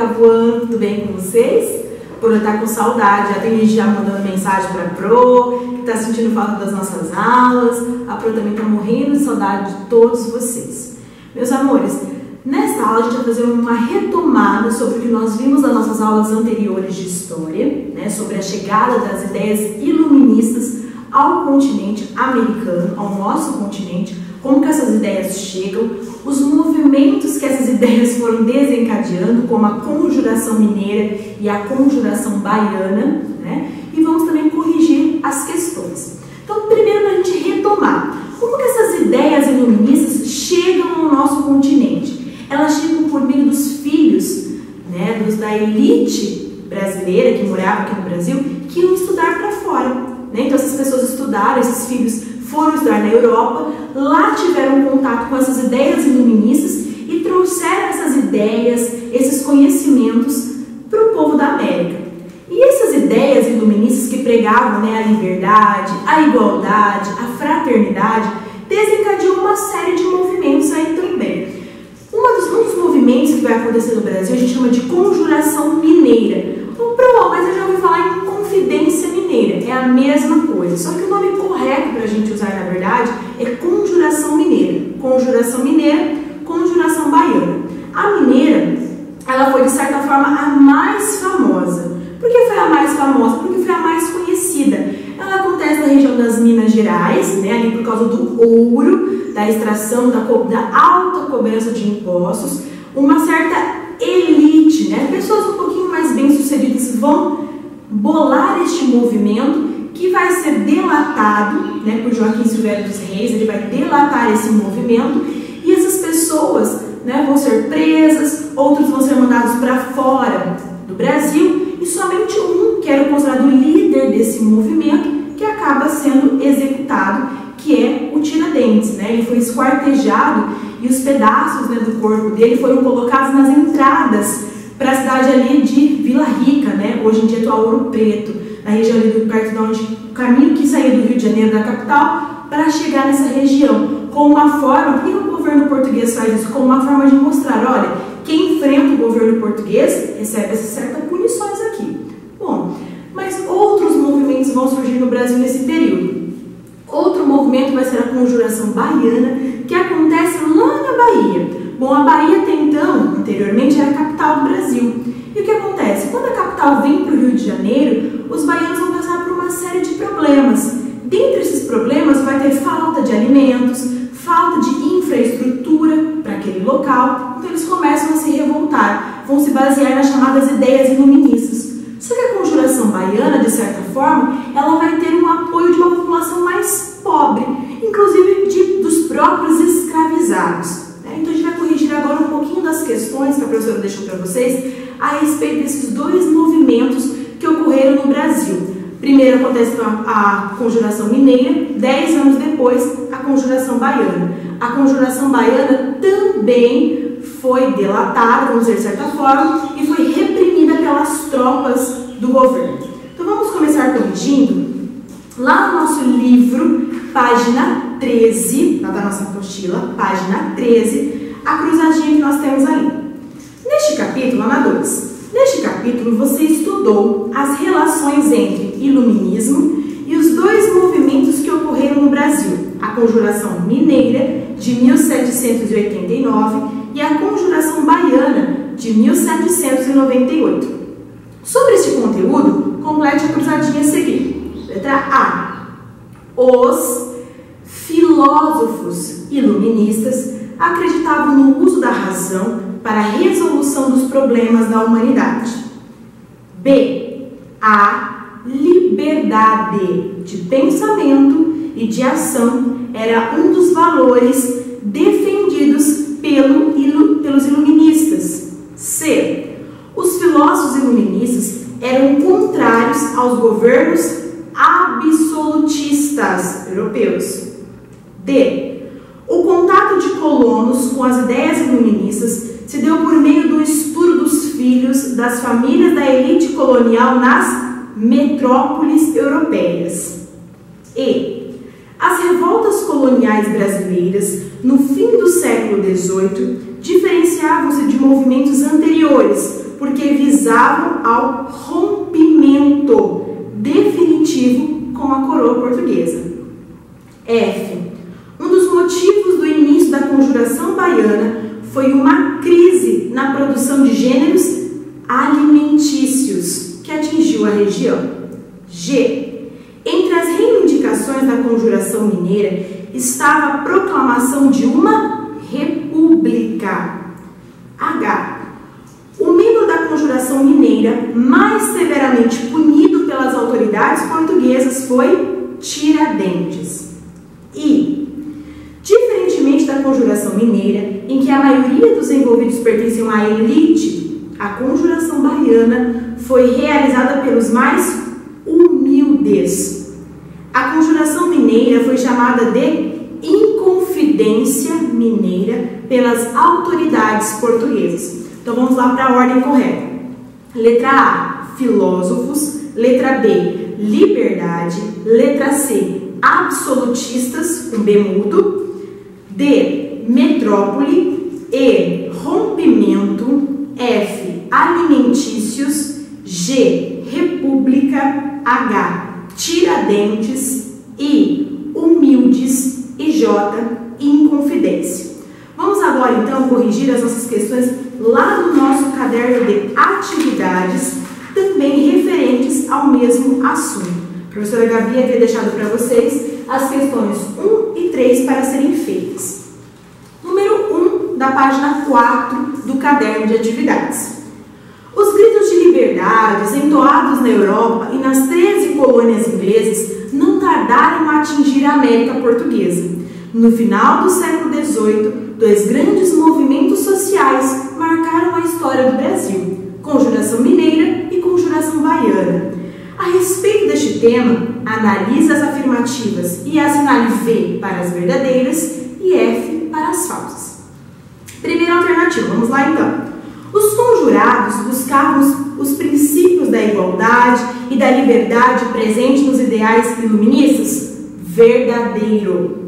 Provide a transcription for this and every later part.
tá voando, tudo bem com vocês? Por estar com saudade, já tem gente já mandando mensagem para a Pro, que está sentindo falta das nossas aulas. A Pro também está morrendo de saudade de todos vocês. Meus amores, nesta aula a gente vai fazer uma retomada sobre o que nós vimos nas nossas aulas anteriores de história, né, sobre a chegada das ideias iluministas ao continente americano, ao nosso continente, como que essas ideias chegam, os movimentos que essas ideias foram desencadeando, como a Conjuração Mineira e a Conjuração Baiana, né? E vamos também corrigir as questões. Então, primeiro, para a gente retomar, como que essas ideias iluministas chegam ao nosso continente? Elas chegam por meio dos filhos, né, da elite brasileira que morava aqui no Brasil, que iam estudar para fora, né? Então, essas pessoas estudaram, esses filhos foram estudar na Europa, lá tiveram contato com essas ideias iluministas e trouxeram essas ideias, esses conhecimentos para o povo da América. E essas ideias iluministas que pregavam, né, a liberdade, a igualdade, a fraternidade, desencadeou uma série de movimentos aí também. Um dos movimentos que vai acontecer no Brasil a gente chama de Conjuração Mineira. Mas eu já ouvi falar em Confidência Mineira, é a mesma coisa, só que o nome correto para a gente usar, na verdade, é Conjuração Mineira. Conjuração Mineira, Conjuração Baiana. A mineira, ela foi, de certa forma, a mais famosa. Por que foi a mais famosa? Porque foi a mais conhecida. Ela acontece na região das Minas Gerais, né, ali por causa do ouro, da extração, da alta cobrança de impostos, uma certa elite, né, pessoas um pouquinho mais bem-sucedidas vão bolar este movimento que vai ser delatado, né, por Joaquim Silvério dos Reis. Ele vai delatar esse movimento e essas pessoas, né, vão ser presas, outros vão ser mandados para fora do Brasil e somente um, que era considerado o líder desse movimento, que acaba sendo executado, que é o Tiradentes, né? Ele foi esquartejado e os pedaços, né, do corpo dele foram colocados nas entradas para a cidade ali de Vila Rica, né? Hoje em dia é atual Ouro Preto, na região ali do perto de onde o caminho que saía do Rio de Janeiro, da capital, para chegar nessa região, com uma forma, por que o governo português faz isso? Com uma forma de mostrar, olha, quem enfrenta o governo português recebe essas certas punições aqui. Bom, mas outros movimentos vão surgir no Brasil nesse período. Outro movimento vai ser a Conjuração Baiana, que acontece lá na Bahia. Bom, a Bahia até então, anteriormente, era a capital do Brasil. E o que acontece? Quando a capital vem para o Rio de Janeiro, os baianos vão passar por uma série de problemas. Dentre esses problemas vai ter falta de alimentos, falta de infraestrutura para aquele local. Então eles começam a se revoltar, vão se basear nas chamadas ideias iluministas. Só que a Conjuração Baiana, de certa forma, ela vai ter um apoio de uma população mais pobre, inclusive dos próprios escravizados. Então a gente vai corrigir agora um pouquinho das questões que a professora deixou para vocês a respeito desses dois movimentos que ocorreram no Brasil. Primeiro acontece a Conjuração Mineira, 10 anos depois a Conjuração Baiana. A Conjuração Baiana também foi delatada, vamos dizer de certa forma, e foi reprimida pelas tropas do governo. Então vamos começar corrigindo. Lá no nosso livro, página 13, lá da nossa apostila, página 13, a cruzadinha que nós temos ali. Neste capítulo, amadores, neste capítulo você estudou as relações entre iluminismo e os dois movimentos que ocorreram no Brasil, a Conjuração Mineira, de 1789, e a Conjuração Baiana, de 1798. Sobre este conteúdo, complete a cruzadinha a seguir. Letra A. Os filósofos iluministas acreditavam no uso da razão para a resolução dos problemas da humanidade. B. A liberdade de pensamento e de ação era um dos valores defendidos pelos iluministas. C. Os filósofos iluministas eram contrários aos governos absolutistas europeus. D. O contato de colonos com as ideias iluministas se deu por meio do estudo dos filhos das famílias da elite colonial nas metrópoles europeias. E. As revoltas coloniais brasileiras, no fim do século XVIII, diferenciavam-se de movimentos anteriores, porque visavam ao rompimento definitivo com a coroa portuguesa. F. Um dos motivos do início da Conjuração Baiana foi uma crise na produção de gêneros alimentícios que atingiu a região. G. Entre as reivindicações da Conjuração Mineira estava a proclamação de uma república. H. O membro da Conjuração Mineira mais severamente punido pelas autoridades portuguesas foi Tiradentes. I. Diferentemente da Conjuração Mineira, em que a maioria dos envolvidos pertenciam à elite, a Conjuração Baiana foi realizada pelos mais humildes. A Conjuração Mineira foi chamada de Inconfidência Mineira pelas autoridades portuguesas. Então vamos lá para a ordem correta. Letra A, filósofos. Letra B, liberdade. Letra C, absolutistas, com B mudo. D, metrópole. E, rompimento. F, alimentícios. G, república. H, Tiradentes. I, humildes. E J, inconfidência. Vamos agora então corrigir as nossas questões lá no nosso caderno de atividades, também referentes ao mesmo assunto. A professora Gabi havia deixado para vocês as questões 1 e 3 para serem feitas. Número 1 da página 4 do caderno de atividades. Os gritos de liberdade entoados na Europa e nas 13 colônias inglesas não tardaram a atingir a América Portuguesa. No final do século XVIII, dois grandes movimentos sociais marcaram a história do Brasil: Conjuração Mineira e Conjuração Baiana. A respeito deste tema, analise as afirmativas e assinale V para as verdadeiras e F para as falsas. Primeira alternativa, vamos lá então. Os conjurados buscavam os princípios da igualdade e da liberdade presentes nos ideais iluministas? Verdadeiro.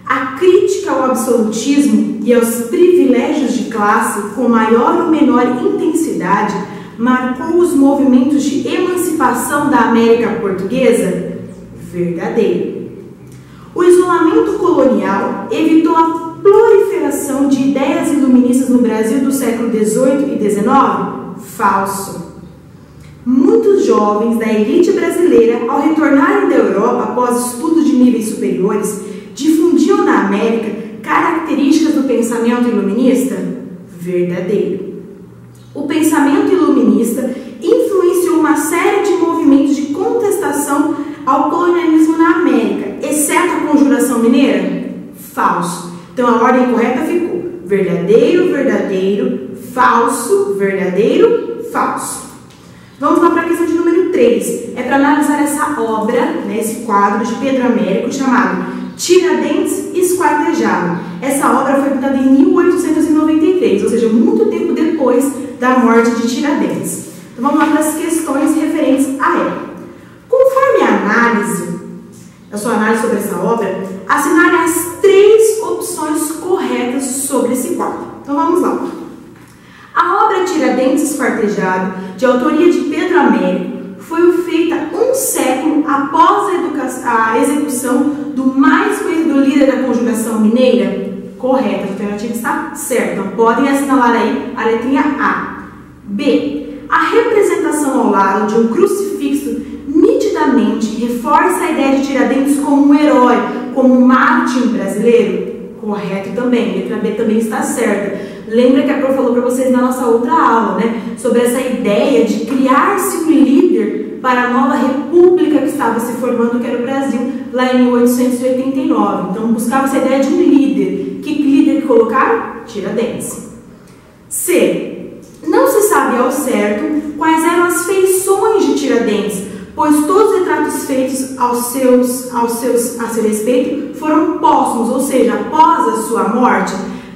A crítica ao absolutismo e aos privilégios de classe, com maior ou menor intensidade, marcou os movimentos de emancipação da América Portuguesa? Verdadeiro. O isolamento colonial evitou a proliferação de ideias iluministas no Brasil do século XVIII e XIX? Falso. Muitos jovens da elite brasileira, ao retornarem da Europa após estudos de níveis superiores, difundiam na América características do pensamento iluminista? Verdadeiro. O pensamento iluminista influenciou uma série de movimentos de contestação ao colonialismo na América, exceto a Conjuração Mineira? Falso. Então a ordem correta ficou verdadeiro, verdadeiro, falso, verdadeiro, falso. Vamos lá para a questão de número 3. É para analisar essa obra, né, esse quadro de Pedro Américo chamado Tiradentes Esquartejado. Essa obra foi pintada em 1893, ou seja, muito tempo depois da morte de Tiradentes. Então vamos lá para as questões referentes a ela. Conforme a análise, a sua análise sobre essa obra, assinale as 3 opções corretas sobre esse quadro. Então vamos lá. A obra Tiradentes Esquartejado, de autoria de Pedro Américo, foi feita um século após a execução do mais conhecido líder da Conjuração Mineira? Correto, a alternativa está certa. Então podem assinalar aí a letrinha A. B. A representação ao lado de um crucifixo nitidamente reforça a ideia de Tiradentes como um herói, como um mártir brasileiro? Correto também, letra B também está certa. Lembra que a Pro falou para vocês na nossa outra aula, né? Sobre essa ideia de criar-se um líder para a nova república que estava se formando, que era o Brasil, lá em 1889. Então, buscava essa ideia de um líder. Que líder que colocaram? Tiradentes. C. Não se sabe ao certo quais eram as feições de Tiradentes, pois todos os retratos feitos a seu respeito foram póstumos, ou seja, após a sua morte.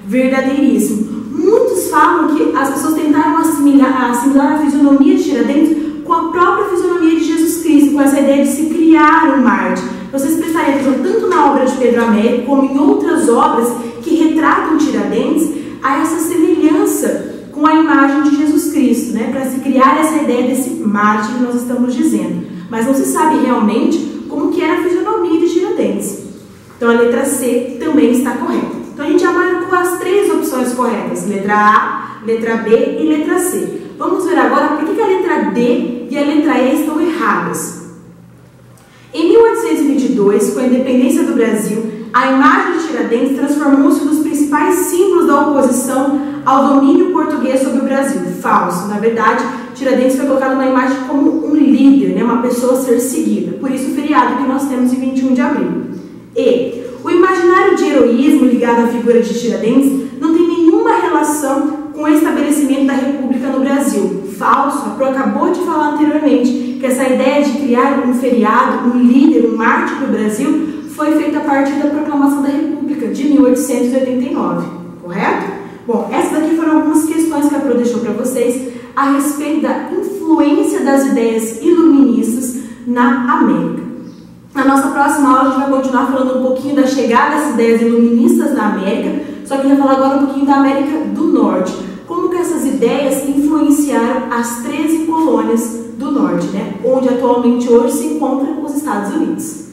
Verdadeiríssimo. Muitos falam que as pessoas tentaram assimilar a fisionomia de Tiradentes com a própria fisionomia de Jesus Cristo, com essa ideia de se criar um mártir. Vocês prestarem atenção tanto na obra de Pedro Américo como em outras obras que retratam Tiradentes a essa semelhança com a imagem de Jesus Cristo. isso, né, para se criar essa ideia desse mártir que nós estamos dizendo. Mas não se sabe realmente como que era a fisionomia de Tiradentes. Então a letra C também está correta. Então a gente já marcou as 3 opções corretas, letra A, letra B e letra C. Vamos ver agora por que a letra D e a letra E estão erradas. Em 1822, com a independência do Brasil, a imagem de Tiradentes transformou-se nos principais símbolos da oposição ao domínio português sobre o Brasil. Falso. Na verdade, Tiradentes foi colocado na imagem como um líder, né, uma pessoa a ser seguida. Por isso o feriado que nós temos em 21 de abril. E o imaginário de heroísmo ligado à figura de Tiradentes não tem nenhuma relação com o estabelecimento da República no Brasil. Falso. A Pro acabou de falar anteriormente que essa ideia de criar um feriado, um líder, um mártir do Brasil foi feita a partir da proclamação da República de 1889, correto? Bom, essas aqui foram algumas questões que a Pro deixou para vocês a respeito da influência das ideias iluministas na América. Na nossa próxima aula a gente vai continuar falando um pouquinho da chegada das ideias iluministas na América, só que a gente vai falar agora um pouquinho da América do Norte. Como que essas ideias influenciaram as 13 colônias do Norte, né? Onde atualmente hoje se encontram os Estados Unidos.